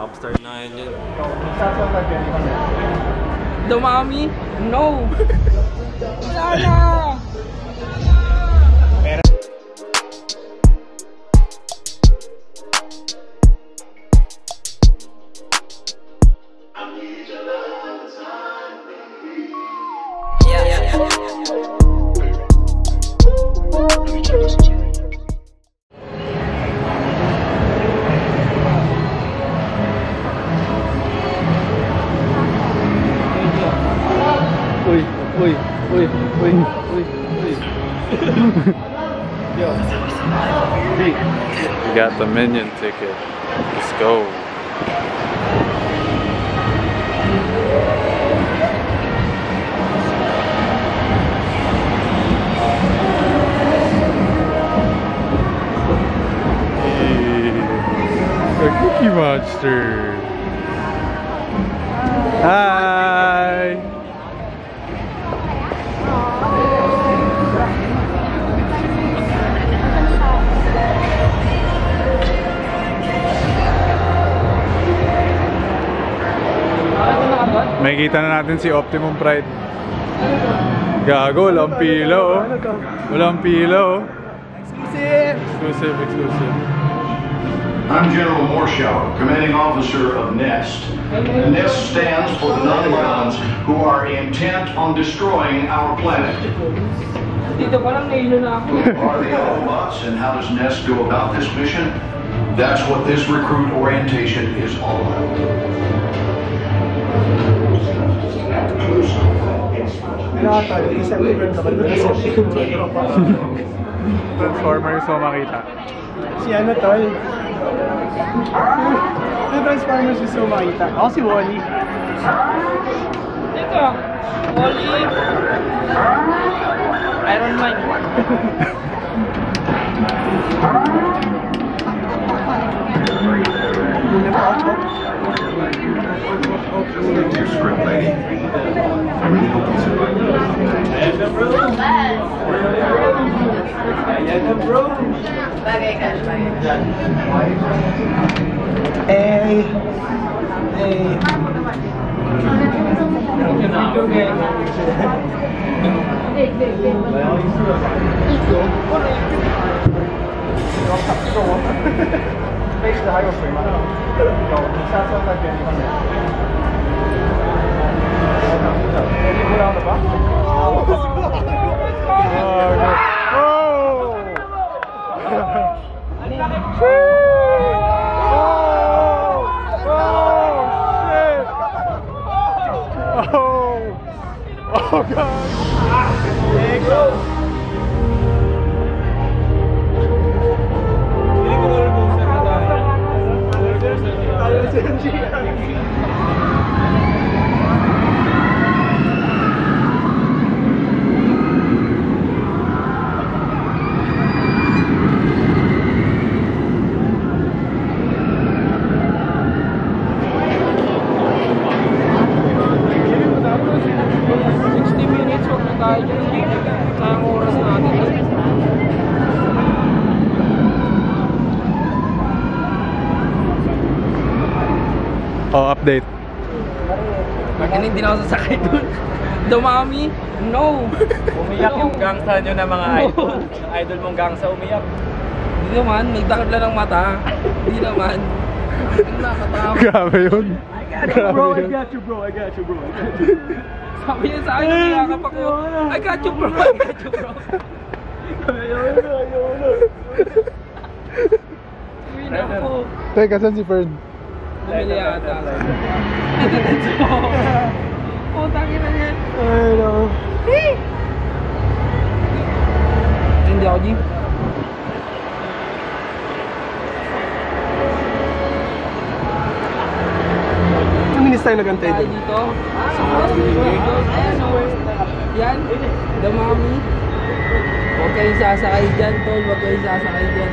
Popstar na yun yun. Dumami? No! Sana! We got the Minion ticket. Let's go. Hey, a Cookie Monster. Hi. May kita na natin si Optimum Pride. Gago, walang pila oh. Walang pila oh. Exclusive. I'm General Morshower, commanding officer of NEST. NEST stands for the non-violence who are intent on destroying our planet. Dito pa lang nahilo na ako. Are they Autobots, and how does NEST go about this mission? That's what this recruit orientation is all about. Transformers mo makita. Si ano tol? Yung Transformers gusto makita. Ako si Wally. Dito. Wally. Iron Man. Stick to your script, lady. I really hope you survive. Bagay ka. Hey. Face the highway frame. Oh God! There you go. Oh, update. Hindi na ako sasakay dun. Dumami? No! Umiyak yung gangsta nyo na mga idol. Yung idol mong gangsta umiyak. Hindi naman, may takot lang ng mata. Hindi naman. Ang nakatakot. Grabe yun. I got you bro. Sabi niya sa akin, niyakap ako. I got you bro. Uwi na ako. Teka, saan si Fern? Bumili yata. Putang ina niya. Ay no. Hindi ako, G. Ang minis tayo nagantay doon. Dito. Yan. Dumami. Huwag kayong sasakay dyan, tol. Huwag kayong sasakay dyan.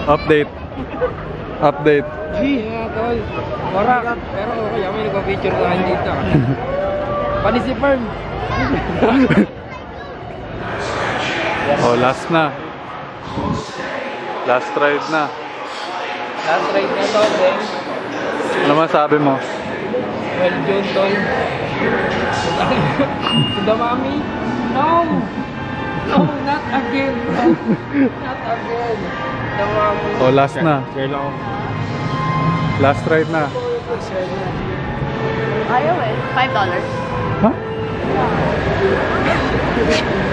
Update. G. Tol. Warak. Pero okay, may nagpa-picture sa akin dito. Panisi firm. Oh, last na. Last ride na. Last ride na to, then. Ano masabi mo? Well, John, tol. To the mommy. No! No, not again. No. Not again. The mommy. Oh, last na. Last ride na. Ayaw eh. $5. Ha?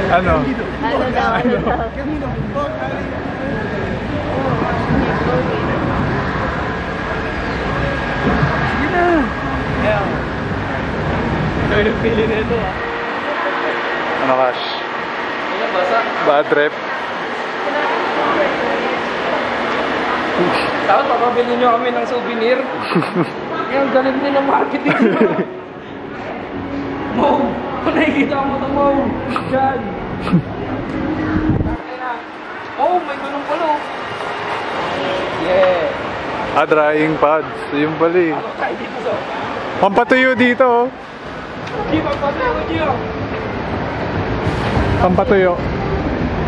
Ano? Ano daw? Kaya pili na ito ah. Ano, Cash? Ayan, basa. Bad trip. Tapos papabili nyo kami ng souvenir. Kaya ang galing din ang marketing nyo. Mo! Kung nakikita mo ito, Mo! Diyan! Oh, may ganun pala. Yeah! Drying pads. Yung pala eh. Ano tayo dito sa... Pampatuyo dito oh. Di ba patuyo nyo? Pampatuyo.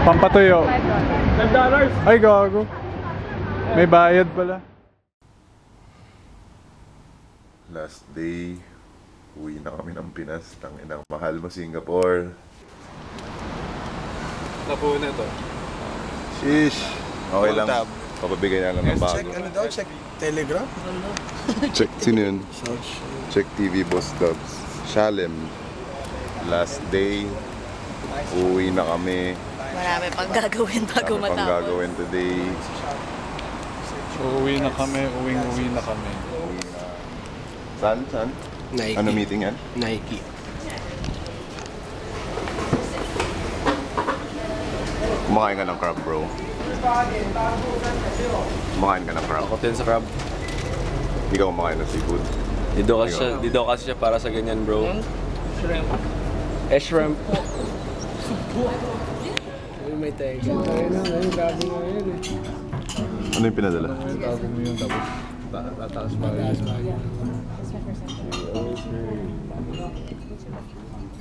Pampatuyo. $5. Ay, gago. May bayad pala. Last day, uwi na kami ng Pinas. Tanginang mahal mo Singapore. Napuo na to. Sheesh. Okay lang. Papabigay na lang ng bago. Check, ano daw? Check Telegram? Check, sino yun? Check TV Boss Dubs. Shalem. Last day, uwi na kami. Marami pang gagawin bago Marami pang matapos. gagawin today. Uwi na kami. Uwi na kami. Uwi na. Saan? Nike. Ano meeting yan? Nike. Kumakain ka ng crab, bro. Kumakain ka ng crab. Ako din sa crab. Hindi ka kumakain ng seafood. Dito kasi siya para sa ganyan, bro. Shrimp. Shrimp. May tega. Ayun, grabe nga yun eh. Ano yung pinadala? Bago mo yun tapos tataas pa yun.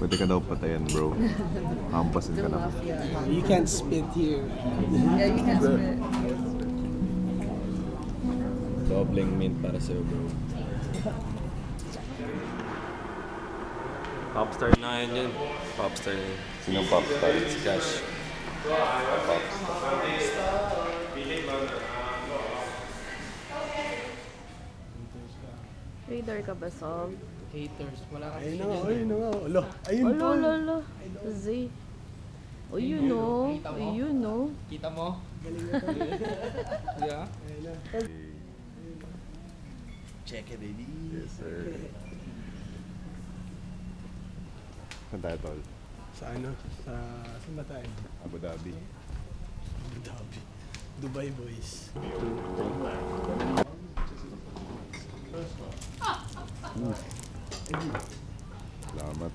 Pwede ka daw patayan, bro. Hampasin ka na. You can't spit here. Yeah, you can spit. Doubling mint para sa'yo, bro. Popstar na yun yun. Popstar na yun. Sinong popstar? Si Cash. Radar ka ba, Sol? Haters. Wala kasi Ayun na nga, ayun na nga. Alo, ayun po. Lolo. Z. Oh, you know. You know. Kita mo? Yeah. Check it, baby. Yes, sir. Saan tayo, tol? Sa ano? Saan ba tayo? Abu Dhabi. Abu Dhabi. Dubai boys. Salamat.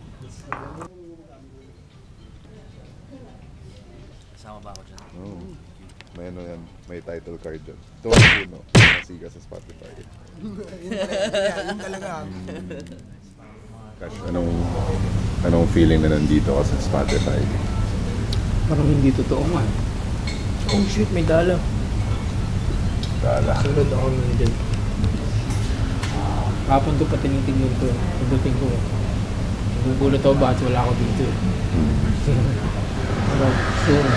Kasama ba ako dyan? Oh. May ano yan, may title card dyan. Ito ang puno. Nasiga sa Spotify. Yun talaga. Cash, anong feeling na nandito ka sa Spotify? Parang hindi totoo man. Oh shit, may dala. Dala. Sunod ako nandyan. Kapon ko pa tinitignan ko. Pagdating ko. Nagugulat ako bakit wala ako dito eh. Pero soon,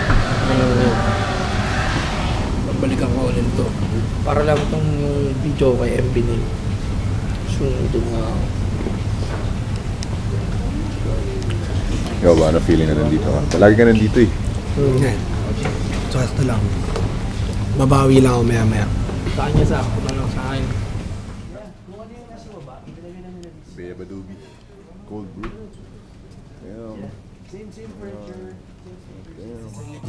babalikan ko ulit to. Para lang itong video kay MB nil. Soon, ito nga ako. Ikaw ba, ano feeling na nandito ka? Palagi ka nandito eh. Yan. Sakto lang. Babawi lang ako maya-maya. Sa kanya sa ako na lang sa akin. Bea Badubi. Cold brew. Damn. Same furniture.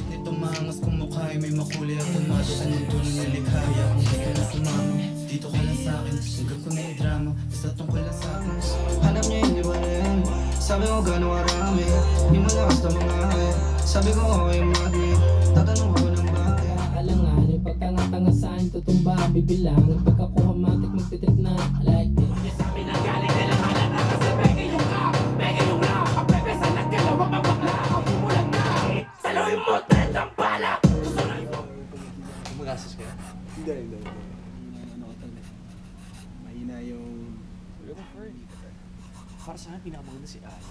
Ito maangas kung mukha ay may makulay at tumado sa mundo ng nilikaya. Kung di ka na sumama, dito ka lang sa'kin. Hanggang ko na i-drama, basta tungkol lang sa'kin. Hanap niya hindi ba rin? Sabi ko gano'ng karami, di mo lakas na mga ay. Sabi ko okay madmi, tatanong ko ng bakit. Alangan, yung pagtanga-tanga saan tutumba, bibilang. Pagkakuha matik magtitrip na, I like this. Sabi na galing na lang, wala na kasi beke yung Para sa akin, pinakamaganda si Aya.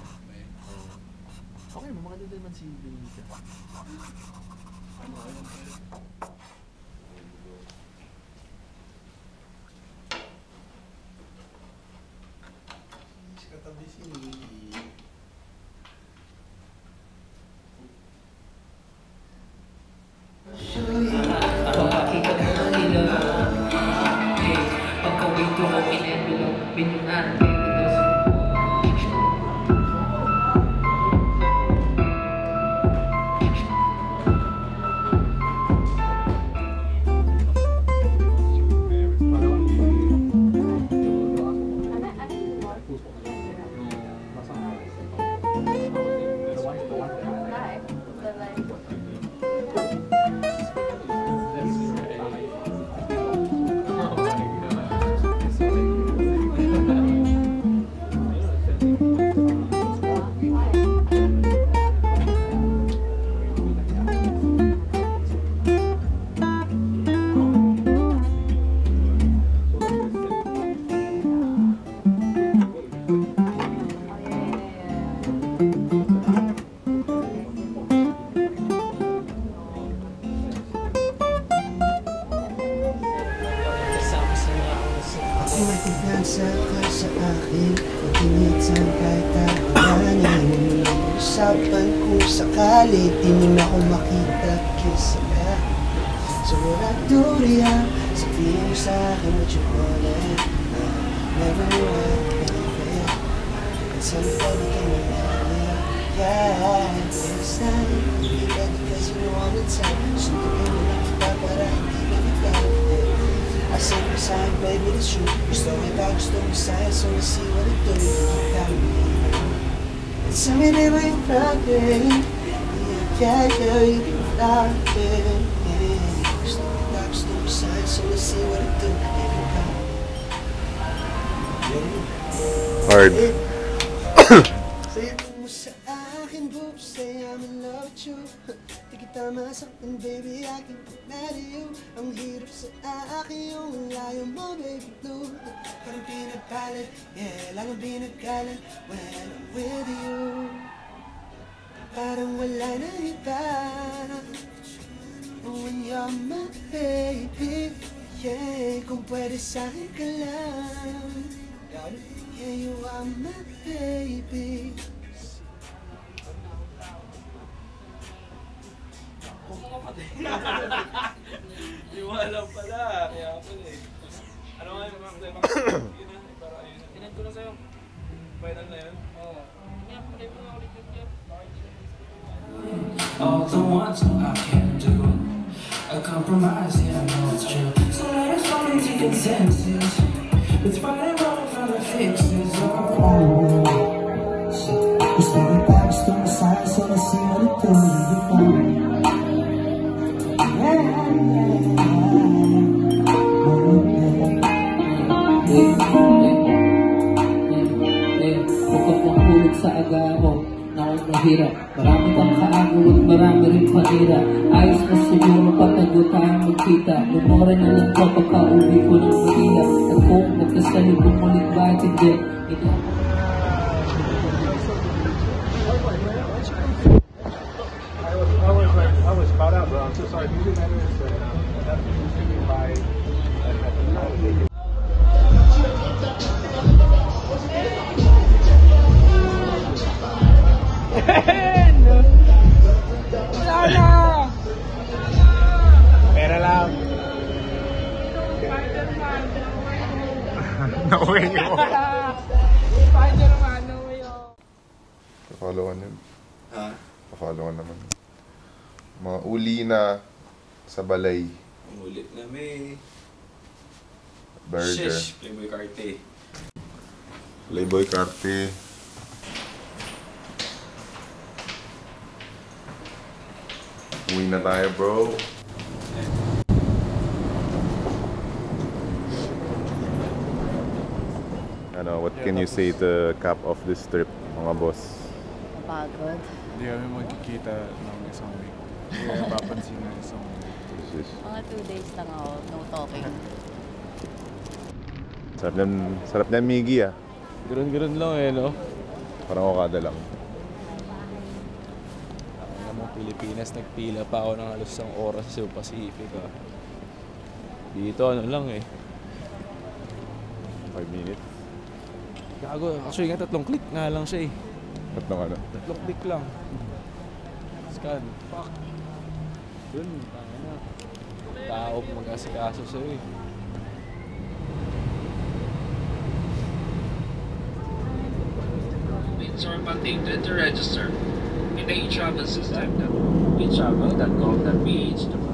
Okay, maganda din naman si Benita. Katabi si Pagkakita mo na nila. Pagkawito ko in-envelope, pinunan, Nasa ka sa akin, pag-initan kahit tahanin. Usapan kung sakali, di mo na ako makita, kiss ka. So wala duriya, sabihin mo sa akin what you wanted. Never knew I could fail. And somebody came around me, yeah. This time, you ready because you know all the time. Suntukin mo na kita para hindi na kita. I said beside, baby, it's true. Gusto kita, gusto mo sa'yo, so let's see what it do. You got me. And tell me they were your problem. Yeah, you can fly, yeah. Gusto kita, gusto mo sa'yo, so let's see what it do. You got me. Hard. Say mo sa akin, boo, say I'm in love with you. Di kita masaktan, baby, I can get mad at you. Ang hirap sa akin yung layo mo, baby, blue. Parang pinagpalit, yeah, lalo pinagkalan when I'm with you. Parang wala na iba when you're my baby, yeah. Kung pwede sa'kin ka lang, yeah, you are my baby. Hindi mo alam pala. Kaya pala eh. Ano nga yung mga yun na, para ayun. Tinan ko na sa'yo. Final na yun? Oo. Kaya play mo na ulit yun. All the ones I can do a compromise, yeah, I know it's true. So let us fall into consensus. It's right and wrong from the fixes. Gusto mo pa, gusto mo sa'yo, so let's see what it do. Huwag kang kulit sa agamo na huwag mahirap. Marami kang kaagol at marami rin panira. Ayos na siguro patago tayong magkita. Lumore na lang ko pagka-uwi ko ng Manila. At kung magkasali bumulit bakit hindi, ito I was caught out, bro. I'm so sorry. Music matter is that's usually by wala na! Pera lang. Nauwi mo. Spider-Man, nauwi ako. Follow-on yun. Ha? Follow-on naman. Mga uli na sa balay. Ulit na may... Burger. Shish, Playboy Carte. Playboy Carte. Uwi na tayo, bro. Ano, what can you say to cap off this trip, mga boss? Pagod. Hindi kami magkikita ng isang week. Hindi kami papansin ng isang week. Mga 2 days lang ako, no talking. Sarap niyan Miggy ah. Ganun-ganun lang eh, no? Parang Okada lang. Ang namang Pilipinas, nagpila pa ako ng halos isang oras sa Cebu Pacific, ah. Dito, ano lang eh. 5 minutes. Gago, actually nga 3 click nga lang siya eh. Tatlong ano? 3 click lang. Scan. Fuck. Dun, tanga na. Tao mag-asikaso sa'yo eh. Bids are updated to register in the e-travel system. e-travel.gov.ph